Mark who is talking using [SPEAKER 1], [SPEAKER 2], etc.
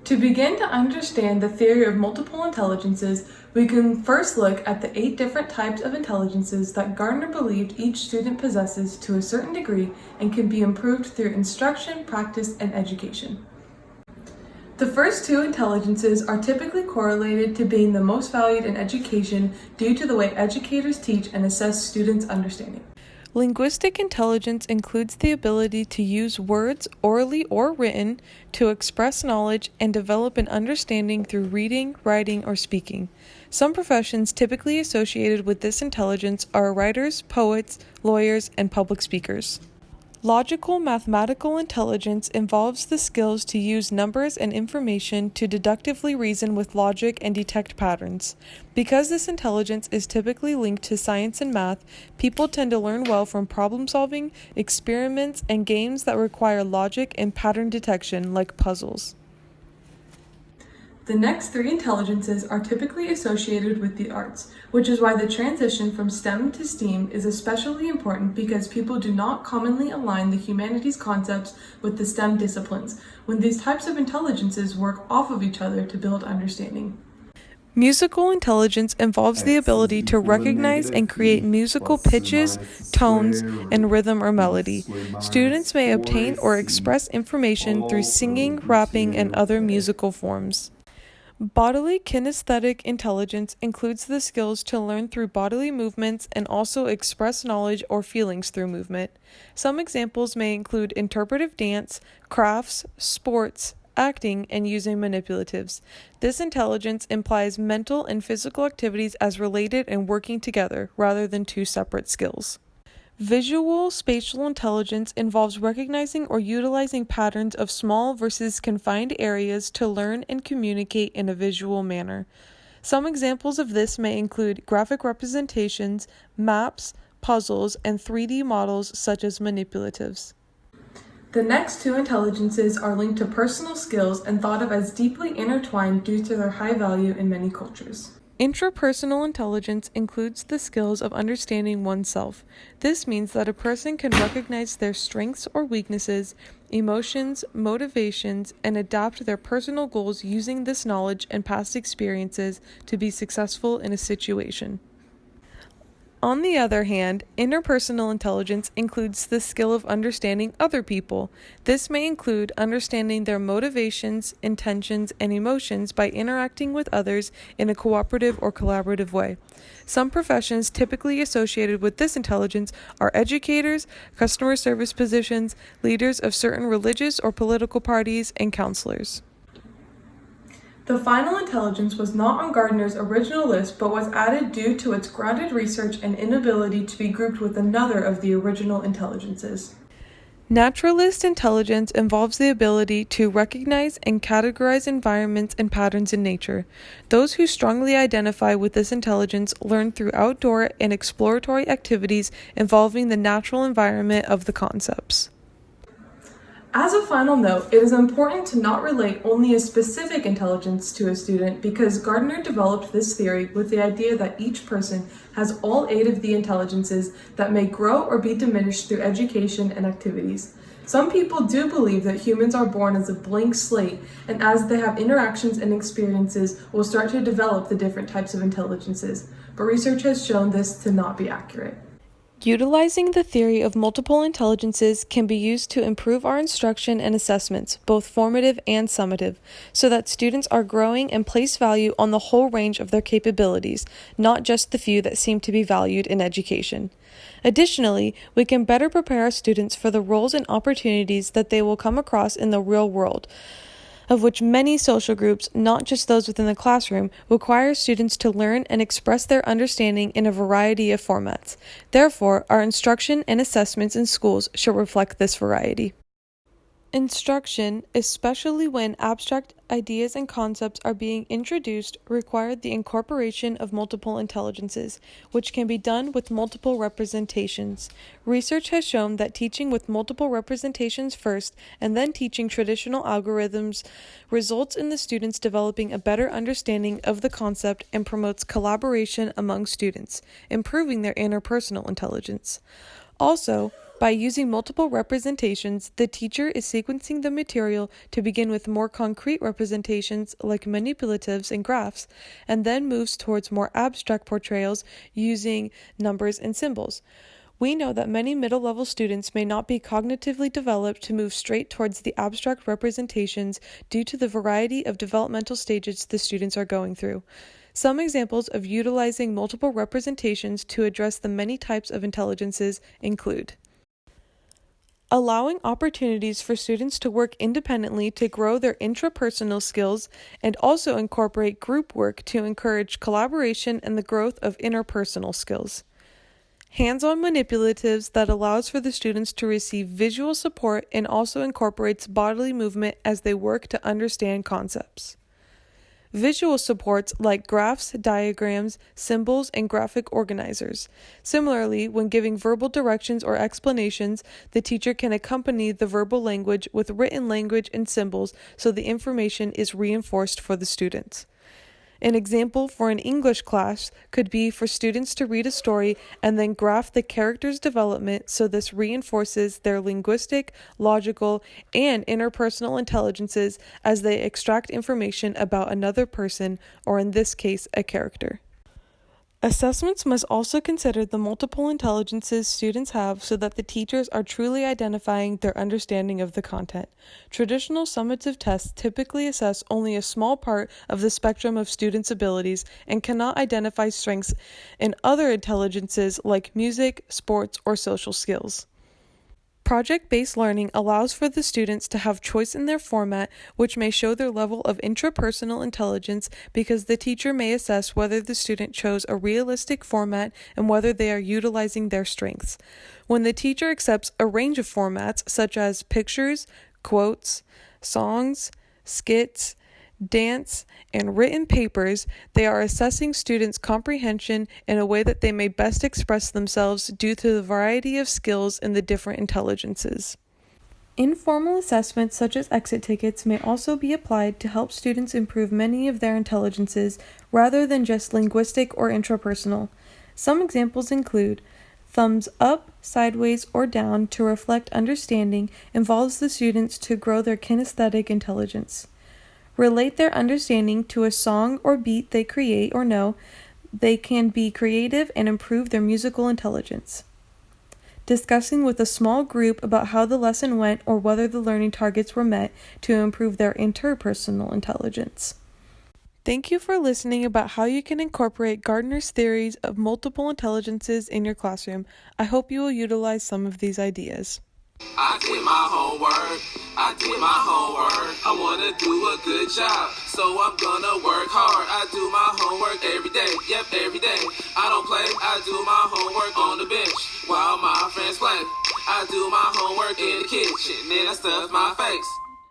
[SPEAKER 1] To begin to understand the theory of multiple intelligences, we can first look at the 8 different types of intelligences that Gardner believed each student possesses to a certain degree and can be improved through instruction, practice, and education. The first 2 intelligences are typically correlated to being the most valued in education due to the way educators teach and assess students' understanding.
[SPEAKER 2] Linguistic intelligence includes the ability to use words, orally or written, to express knowledge and develop an understanding through reading, writing, or speaking. Some professions typically associated with this intelligence are writers, poets, lawyers, and public speakers. Logical mathematical intelligence involves the skills to use numbers and information to deductively reason with logic and detect patterns. Because this intelligence is typically linked to science and math, people tend to learn well from problem solving, experiments, and games that require logic and pattern detection, like puzzles.
[SPEAKER 1] The next 3 intelligences are typically associated with the arts, which is why the transition from STEM to STEAM is especially important because people do not commonly align the humanities concepts with the STEM disciplines, when these types of intelligences work off of each other to build understanding.
[SPEAKER 2] Musical intelligence involves the ability to recognize and create musical pitches, tones, and rhythm or melody. Students may obtain or express information through singing, rapping, and other musical forms. Bodily kinesthetic intelligence includes the skills to learn through bodily movements and also express knowledge or feelings through movement. Some examples may include interpretive dance, crafts, sports, acting, and using manipulatives. This intelligence implies mental and physical activities as related and working together, rather than 2 separate skills. Visual spatial intelligence involves recognizing or utilizing patterns of small versus confined areas to learn and communicate in a visual manner. Some examples of this may include graphic representations, maps, puzzles, and 3D models such as manipulatives.
[SPEAKER 1] The next 2 intelligences are linked to personal skills and thought of as deeply intertwined due to their high value in many cultures.
[SPEAKER 2] Intrapersonal intelligence includes the skills of understanding oneself. This means that a person can recognize their strengths or weaknesses, emotions, motivations, and adapt their personal goals using this knowledge and past experiences to be successful in a situation. On the other hand, interpersonal intelligence includes the skill of understanding other people. This may include understanding their motivations, intentions, and emotions by interacting with others in a cooperative or collaborative way. Some professions typically associated with this intelligence are educators, customer service positions, leaders of certain religious or political parties, and counselors.
[SPEAKER 1] The final intelligence was not on Gardner's original list but was added due to its grounded research and inability to be grouped with another of the original intelligences.
[SPEAKER 2] Naturalist intelligence involves the ability to recognize and categorize environments and patterns in nature. Those who strongly identify with this intelligence learn through outdoor and exploratory activities involving the natural environment of the concepts.
[SPEAKER 1] As a final note, it is important to not relate only a specific intelligence to a student because Gardner developed this theory with the idea that each person has all 8 of the intelligences that may grow or be diminished through education and activities. Some people do believe that humans are born as a blank slate, and as they have interactions and experiences, will start to develop the different types of intelligences, but research has shown this to not be accurate.
[SPEAKER 2] Utilizing the theory of multiple intelligences can be used to improve our instruction and assessments, both formative and summative, so that students are growing and place value on the whole range of their capabilities, not just the few that seem to be valued in education. Additionally, we can better prepare our students for the roles and opportunities that they will come across in the real world, of which many social groups, not just those within the classroom, require students to learn and express their understanding in a variety of formats. Therefore, our instruction and assessments in schools should reflect this variety. Instruction, especially when abstract ideas and concepts are being introduced, required the incorporation of multiple intelligences, which can be done with multiple representations. Research has shown that teaching with multiple representations first and then teaching traditional algorithms results in the students developing a better understanding of the concept and promotes collaboration among students, improving their interpersonal intelligence. Also, By using multiple representations, the teacher is sequencing the material to begin with more concrete representations like manipulatives and graphs, and then moves towards more abstract portrayals using numbers and symbols. We know that many middle-level students may not be cognitively developed to move straight towards the abstract representations due to the variety of developmental stages the students are going through. Some examples of utilizing multiple representations to address the many types of intelligences include allowing opportunities for students to work independently to grow their intrapersonal skills and also incorporate group work to encourage collaboration and the growth of interpersonal skills. Hands-on manipulatives that allows for the students to receive visual support and also incorporates bodily movement as they work to understand concepts. Visual supports like graphs, diagrams, symbols, and graphic organizers. Similarly, when giving verbal directions or explanations, the teacher can accompany the verbal language with written language and symbols so the information is reinforced for the students. An example for an English class could be for students to read a story and then graph the character's development so this reinforces their linguistic, logical, and interpersonal intelligences as they extract information about another person, or in this case, a character. Assessments must also consider the multiple intelligences students have so that the teachers are truly identifying their understanding of the content. Traditional summative tests typically assess only a small part of the spectrum of students' abilities and cannot identify strengths in other intelligences like music, sports, or social skills. Project-based learning allows for the students to have choice in their format, which may show their level of intrapersonal intelligence because the teacher may assess whether the student chose a realistic format and whether they are utilizing their strengths. When the teacher accepts a range of formats such as pictures, quotes, songs, skits, dance, and written papers, they are assessing students' comprehension in a way that they may best express themselves due to the variety of skills in the different intelligences. Informal assessments such as exit tickets may also be applied to help students improve many of their intelligences rather than just linguistic or intrapersonal. Some examples include thumbs up, sideways, or down to reflect understanding involves the students to grow their kinesthetic intelligence. Relate their understanding to a song or beat they create or know. They can be creative and improve their musical intelligence. Discussing with a small group about how the lesson went or whether the learning targets were met to improve their interpersonal intelligence. Thank you for listening about how you can incorporate Gardner's theories of multiple intelligences in your classroom. I hope you will utilize some of these ideas.
[SPEAKER 3] I did my homework, I wanna do a good job, so I'm gonna work hard. I do my homework every day, yep, every day. I don't play, I do my homework on the bench, while my friends play. I do my homework in the kitchen, then I stuff my face.